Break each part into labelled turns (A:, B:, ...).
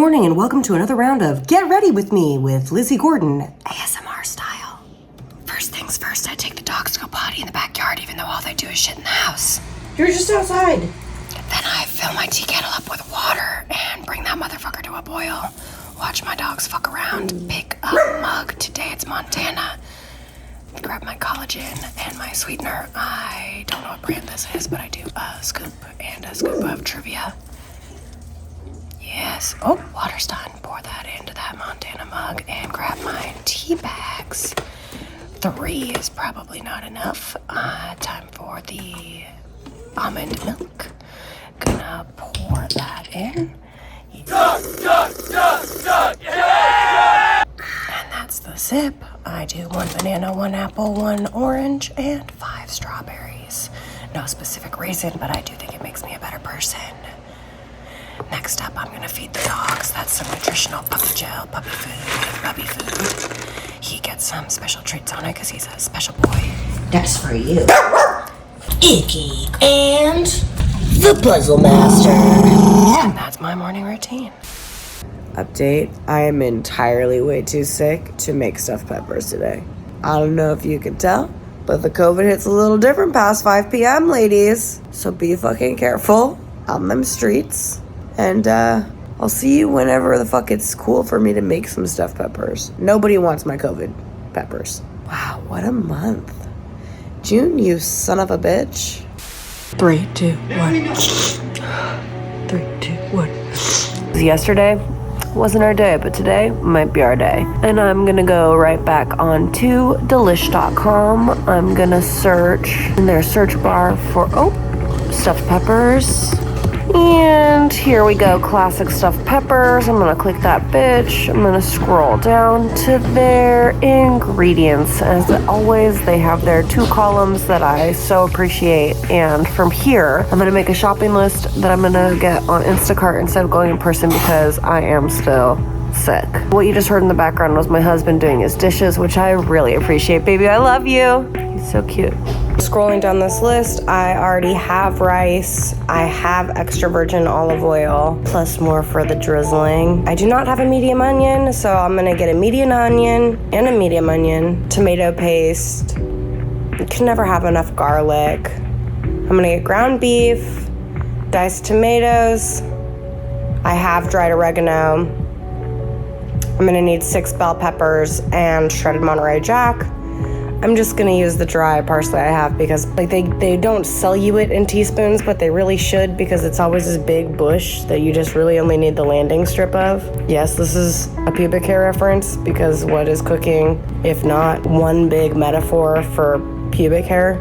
A: morning and welcome to another round of Get Ready With Me with Lizze Gordon, ASMR style. First things first, I take the dogs to go potty in the backyard even though all they do is shit in the house.
B: You're just outside.
A: Then I fill my tea kettle up with water and bring that motherfucker to a boil. Watch my dogs fuck around, pick up a mug. Today it's Montana. Grab my collagen and my sweetener. I don't know what brand this is, but I do a scoop and a scoop of Trivia. Yes. Oh, water's done. Pour that into that Montana mug and grab my tea bags. 3 is probably not enough. Time for the almond milk. Gonna pour that in. And that's the sip. I do 1 banana, 1 apple, 1 orange, and 5 strawberries. No specific reason, but I do think it makes me a better person. Next up, I'm gonna feed the dogs. That's some nutritional puppy gel, puppy food. He gets some special treats on it because he's a special boy.
B: That's for you. Icky and the Puzzle Master.
A: And that's my morning routine.
C: Update, I am entirely way too sick to make stuffed peppers today. I don't know if you can tell, but the COVID hits a little different past 5 p.m., ladies. So be fucking careful on them streets. And I'll see you whenever the fuck it's cool for me to make some stuffed peppers. Nobody wants my COVID peppers. Wow, what a month. June, you son of a bitch.
B: 3, 2, 1. 3, 2, 1.
A: Yesterday wasn't our day, but today might be our day. And I'm gonna go right back on to delish.com. I'm gonna search in their search bar for, stuffed peppers. And here we go, classic stuffed peppers. I'm gonna click that bitch. I'm gonna scroll down to their ingredients. As always, they have their 2 columns that I so appreciate. And from here, I'm gonna make a shopping list that I'm gonna get on Instacart instead of going in person because I am still sick. What you just heard in the background was my husband doing his dishes, which I really appreciate. Baby, I love you. He's so cute. Scrolling down this list, I already have rice. I have extra virgin olive oil, plus more for the drizzling. I do not have a medium onion, so I'm gonna get a medium onion and a medium onion, tomato paste. You can never have enough garlic. I'm gonna get ground beef, diced tomatoes. I have dried oregano. I'm gonna need 6 bell peppers and shredded Monterey Jack. I'm just gonna use the dry parsley I have because they don't sell you it in teaspoons, but they really should because it's always this big bush that you just really only need the landing strip of. Yes, this is a pubic hair reference because what is cooking if not one big metaphor for pubic hair?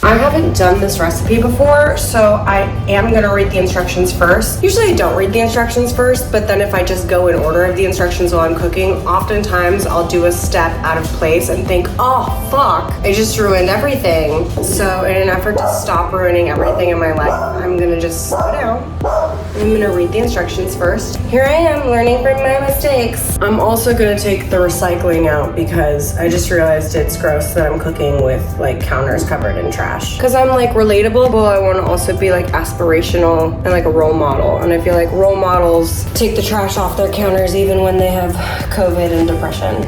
A: I haven't done this recipe before, so I am gonna read the instructions first. Usually I don't read the instructions first, but then if I just go in order of the instructions while I'm cooking, oftentimes I'll do a step out of place and think, oh fuck, I just ruined everything. So in an effort to stop ruining everything in my life, I'm gonna just slow down. I'm gonna read the instructions first. Here I am, learning from my mistakes. I'm also gonna take the recycling out because I just realized it's gross that I'm cooking with like counters covered in trash. Because I'm like relatable, but I want to also be like aspirational and like a role model. And I feel like role models take the trash off their counters even when they have COVID and depression.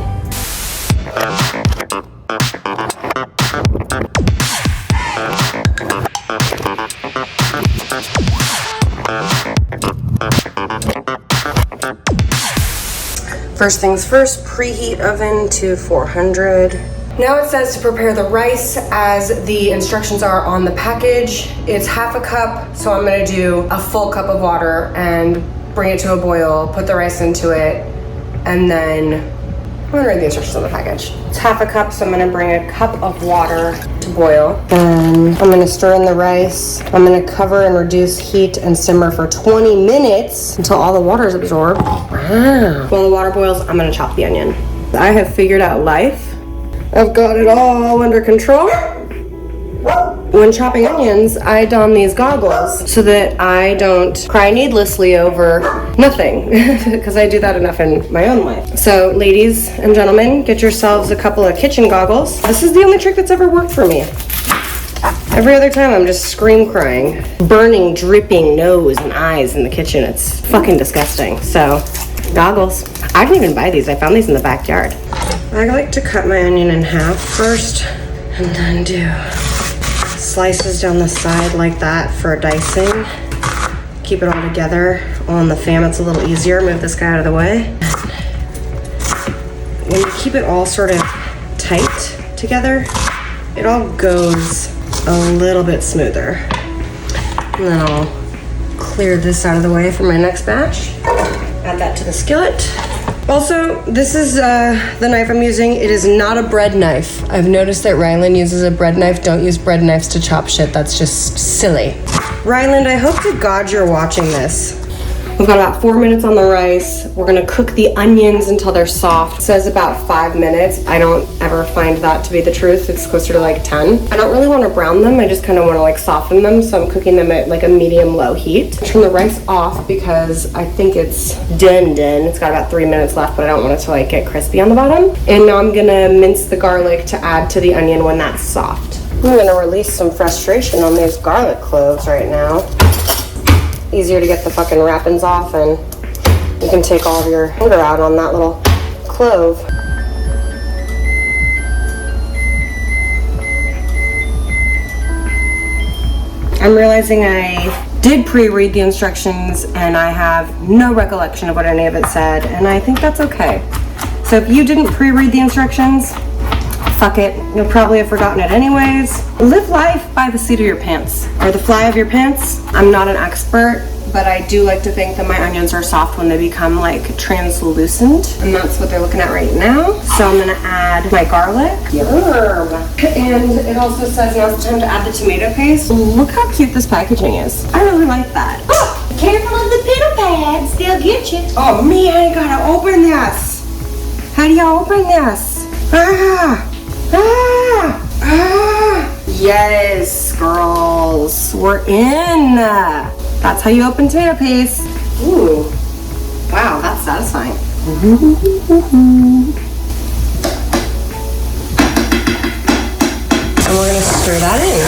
A: First things first, preheat oven to 400. Now it says to prepare the rice as the instructions are on the package. It's half a cup, so I'm gonna do a full cup of water and bring it to a boil, put the rice into it, and then I'm gonna read the instructions on the package. It's half a cup, so I'm gonna bring a cup of water to boil. Then I'm gonna stir in the rice. I'm gonna cover and reduce heat and simmer for 20 minutes until all the water is absorbed. Wow. While the water boils, I'm gonna chop the onion. I have figured out life. I've got it all under control. when chopping onions, I don these goggles so that I don't cry needlessly over nothing, because I do that enough in my own life. So ladies and gentlemen, get yourselves a couple of kitchen goggles. This is the only trick that's ever worked for me. Every other time I'm just scream crying. Burning, dripping nose and eyes in the kitchen. It's fucking disgusting. So, goggles. I didn't even buy these. I found these in the backyard. I like to cut my onion in half first and then do slices down the side like that for dicing. Keep it all together on the fan. It's a little easier. Move this guy out of the way. When you keep it all sort of tight together, it all goes a little bit smoother. And then I'll clear this out of the way for my next batch. Add that to the skillet. Also, this is the knife I'm using. It is not a bread knife. I've noticed that Ryland uses a bread knife. Don't use bread knives to chop shit. That's just silly. Ryland, I hope to God you're watching this. We've got about 4 minutes on the rice. We're gonna cook the onions until they're soft. It says about 5 minutes. I don't ever find that to be the truth. It's closer to like 10. I don't really wanna brown them. I just kinda wanna like soften them. So I'm cooking them at like a medium-low heat. Turn the rice off because I think it's done. It's got about 3 minutes left, but I don't want it to like get crispy on the bottom. And now I'm gonna mince the garlic to add to the onion when that's soft. I'm gonna release some frustration on these garlic cloves right now. Easier to get the fucking wrappings off, and you can take all of your odor out on that little clove. I'm realizing I did pre-read the instructions and I have no recollection of what any of it said, and I think that's okay. So if you didn't pre-read the instructions, fuck it, you'll probably have forgotten it anyways. Live life by the seat of your pants, or the fly of your pants. I'm not an expert, but I do like to think that my onions are soft when they become like translucent, and that's what they're looking at right now. So I'm gonna add my garlic. Yum. And it also says now it's time to add the tomato paste. Look how cute this packaging is. I really like that.
B: Oh, careful of the piddle pads, they'll get you.
A: Oh man, I gotta open this. How do you open this? Ah! Ah! Ah! Yes, girls, we're in. That's how you open tomato paste. Ooh, wow, that's satisfying. And we're gonna stir that in.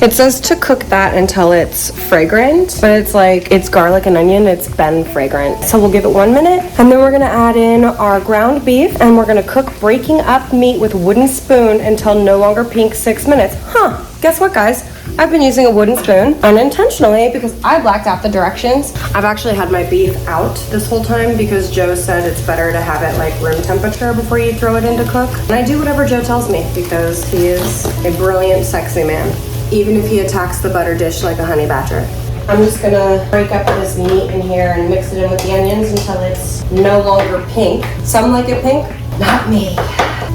A: It says to cook that until it's fragrant, but it's like, it's garlic and onion, it's been fragrant. So we'll give it 1 minute, and then we're gonna add in our ground beef, and we're gonna cook breaking up meat with wooden spoon until no longer pink 6 minutes. Huh, guess what guys? I've been using a wooden spoon unintentionally because I blacked out the directions. I've actually had my beef out this whole time because Joe said it's better to have it like room temperature before you throw it in to cook. And I do whatever Joe tells me because he is a brilliant, sexy man, even if he attacks the butter dish like a honey badger. I'm just gonna break up this meat in here and mix it in with the onions until it's no longer pink. Some like it pink, not me,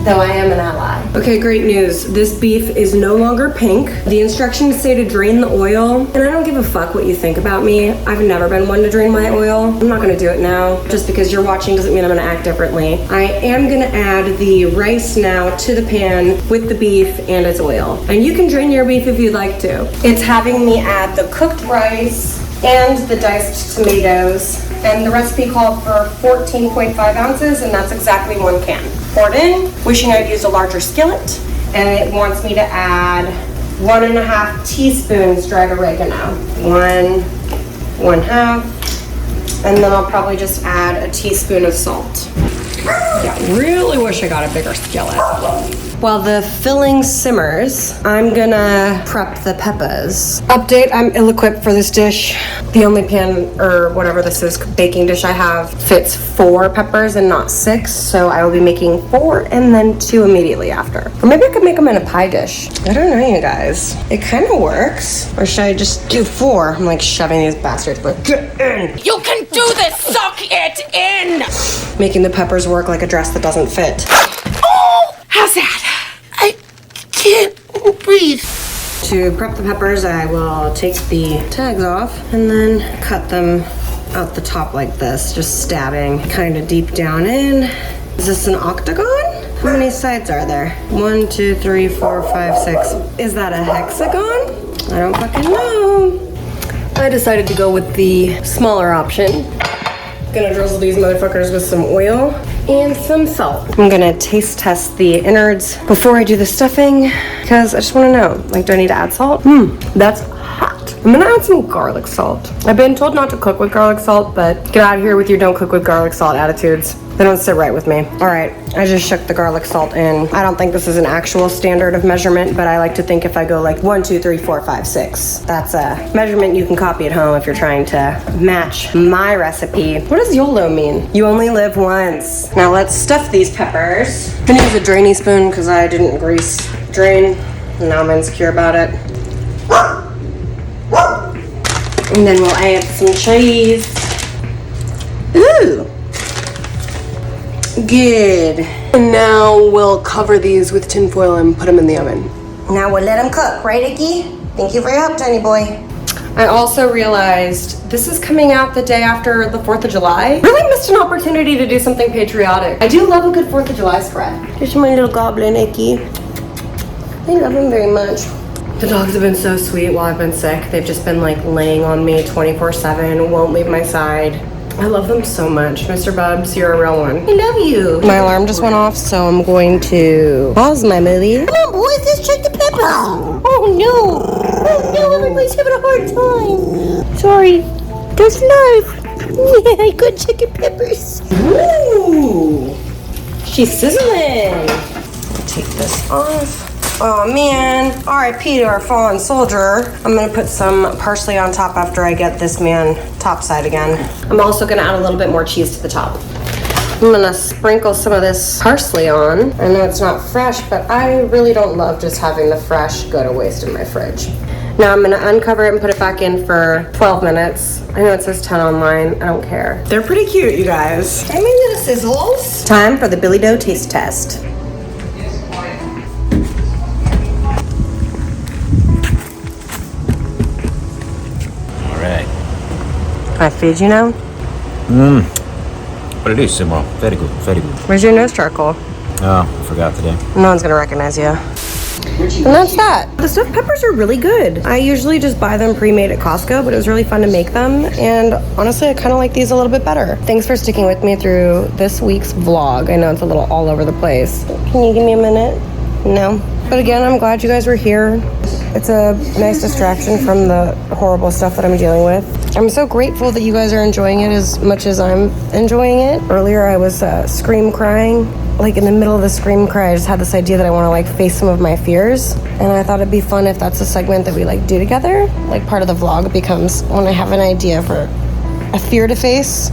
A: though I am an ally. Okay, great news. This beef is no longer pink. The instructions say to drain the oil, and I don't give a fuck what you think about me. I've never been one to drain my oil. I'm not gonna do it now. Just because you're watching doesn't mean I'm gonna act differently. I am gonna add the rice now to the pan with the beef and its oil. And you can drain your beef if you'd like to. It's having me add the cooked rice and the diced tomatoes. And the recipe called for 14.5 ounces, and that's exactly 1 can. Pour it in, wishing I'd used a larger skillet, and it wants me to add 1.5 teaspoons dried oregano. 1.5, and then I'll probably just add a teaspoon of salt. Yeah, really wish I got a bigger skillet. While the filling simmers, I'm gonna prep the peppers. Update, I'm ill-equipped for this dish. The only pan, or whatever this is, baking dish I have fits 4 peppers and not 6, so I will be making 4 and then 2 immediately after. Or maybe I could make them in a pie dish. I don't know, you guys. It kind of works. Or should I just do 4? I'm like shoving these bastards, but get in!
B: You can do this, suck it in!
A: Making the peppers work like a dress that doesn't fit.
B: Oh, how's that? I can't breathe.
A: To prep the peppers, I will take the tags off and then cut them out the top like this, just stabbing kind of deep down in. Is this an octagon?
C: How many sides are there? 1, 2, 3, 4, 5, 6. Is that a hexagon? I don't fucking know. I decided to go with the smaller option. Gonna drizzle these motherfuckers with some oil and some salt. I'm gonna taste test the innards before I do the stuffing because I just wanna know, like, do I need to add salt? That's hot. I'm gonna add some garlic salt. I've been told not to cook with garlic salt, but get out of here with your don't cook with garlic salt attitudes. They don't sit right with me. All right, I just shook the garlic salt in. I don't think this is an actual standard of measurement, but I like to think if I go like 1, 2, 3, 4, 5, 6, that's a measurement you can copy at home if you're trying to match my recipe. What does YOLO mean? You only live once. Now let's stuff these peppers. I'm gonna use a drainy spoon because I didn't drain. And now I'm insecure about it. And then we'll add some cheese. Ooh. Good. And now we'll cover these with tin foil and put them in the oven. Now we'll let them cook, right, Icky? Thank you for your help, tiny boy. I also realized this is coming out the day after the 4th of July. Really missed an opportunity to do something patriotic. I do love a good 4th of July spread. Here's my little goblin, Icky. I love him very much. The dogs have been so sweet while I've been sick. They've just been like laying on me 24/7, won't leave my side. I love them so much. Mr. Bubs, you're a real one. I love you. My alarm just went off, so I'm going to pause my movie. Come on, boys, let's check the peppers. Oh, no. Oh, no, everybody's having a hard time. Sorry. There's life. Yeah, I could check your peppers. Ooh. She's sizzling. Take this off. Oh man, R.I.P. to our fallen soldier. I'm gonna put some parsley on top after I get this man topside again. I'm also gonna add a little bit more cheese to the top. I'm gonna sprinkle some of this parsley on. I know it's not fresh, but I really don't love just having the fresh go to waste in my fridge. Now I'm gonna uncover it and put it back in for 12 minutes. I know it says 10 online, I don't care. They're pretty cute, you guys. I mean, little sizzles. Time for the Billy Dough taste test. Can I feed you now?
D: Bellissimo. Very good, very good.
C: Where's your nose charcoal?
D: Oh, I forgot today.
C: No one's gonna recognize you. And that's that. The stuffed peppers are really good. I usually just buy them pre-made at Costco, but it was really fun to make them. And honestly, I kind of like these a little bit better. Thanks for sticking with me through this week's vlog. I know it's a little all over the place. Can you give me a minute? No. But again, I'm glad you guys were here. It's a nice distraction from the horrible stuff that I'm dealing with. I'm so grateful that you guys are enjoying it as much as I'm enjoying it. Earlier, I was scream crying. Like in the middle of the scream cry, I just had this idea that I want to like face some of my fears. And I thought it'd be fun if that's a segment that we like do together. Like part of the vlog becomes when I have an idea for a fear to face,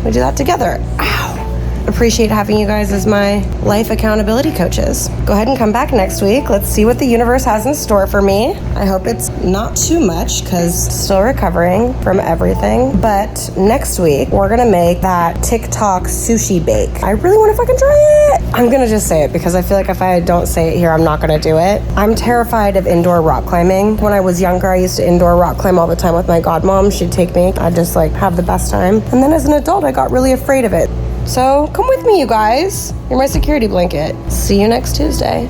C: we do that together. Ow. Appreciate having you guys as my life accountability coaches. Go ahead and come back next week. Let's see what the universe has in store for me. I hope it's not too much because still recovering from everything. But next week, we're gonna make that TikTok sushi bake. I really wanna fucking try it. I'm gonna just say it because I feel like if I don't say it here, I'm not gonna do it. I'm terrified of indoor rock climbing. When I was younger, I used to indoor rock climb all the time with my godmom. She'd take me. I'd just like have the best time. And then as an adult, I got really afraid of it. So come with me, you guys. You're my security blanket. See you next Tuesday.